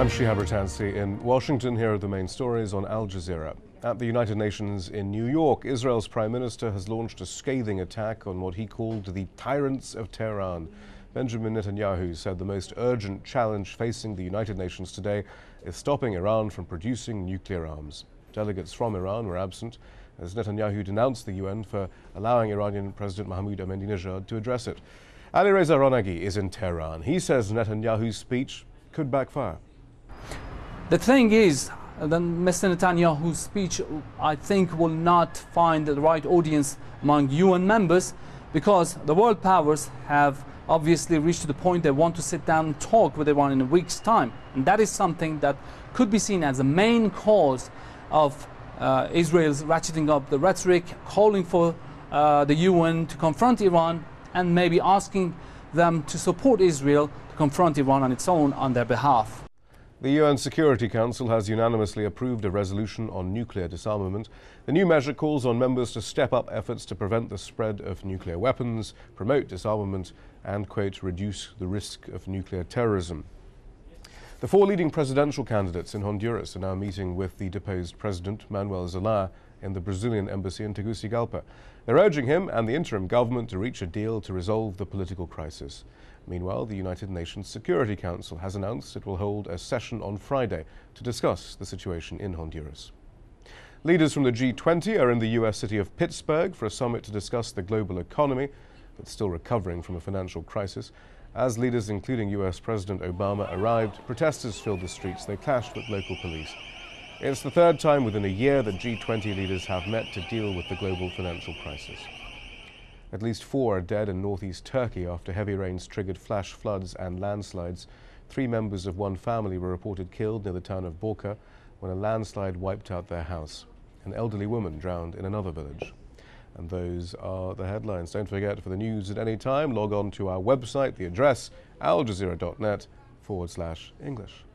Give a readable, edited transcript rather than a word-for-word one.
I'm Shihab Ratansi in Washington. Here are the main stories on Al Jazeera. At the United Nations in New York, Israel's Prime Minister has launched a scathing attack on what he called the tyrants of Tehran. Benjamin Netanyahu said the most urgent challenge facing the United Nations today is stopping Iran from producing nuclear arms. Delegates from Iran were absent as Netanyahu denounced the UN for allowing Iranian President Mahmoud Ahmadinejad to address it. Alireza Ronagi is in Tehran. He says Netanyahu's speech could backfire. The thing is, Mr. Netanyahu's speech, I think, will not find the right audience among UN members, because the world powers have obviously reached to the point they want to sit down and talk with Iran in a week's time. And that is something that could be seen as the main cause of Israel's ratcheting up the rhetoric, calling for the UN to confront Iran and maybe asking them to support Israel to confront Iran on its own on their behalf. The UN Security Council has unanimously approved a resolution on nuclear disarmament. The new measure calls on members to step up efforts to prevent the spread of nuclear weapons, promote disarmament, and, quote, reduce the risk of nuclear terrorism. The four leading presidential candidates in Honduras are now meeting with the deposed President Manuel Zelaya in the Brazilian embassy in Tegucigalpa. They're urging him and the interim government to reach a deal to resolve the political crisis. Meanwhile, the United Nations Security Council has announced it will hold a session on Friday to discuss the situation in Honduras. Leaders from the G20 are in the US city of Pittsburgh for a summit to discuss the global economy, but still recovering from a financial crisis. As leaders, including US President Obama, arrived, protesters filled the streets. They clashed with local police. It's the third time within a year that G20 leaders have met to deal with the global financial crisis. At least 4 are dead in northeast Turkey after heavy rains triggered flash floods and landslides. 3 members of one family were reported killed near the town of Borca when a landslide wiped out their house. An elderly woman drowned in another village. And those are the headlines. Don't forget, for the news at any time, log on to our website, the address aljazeera.net/English.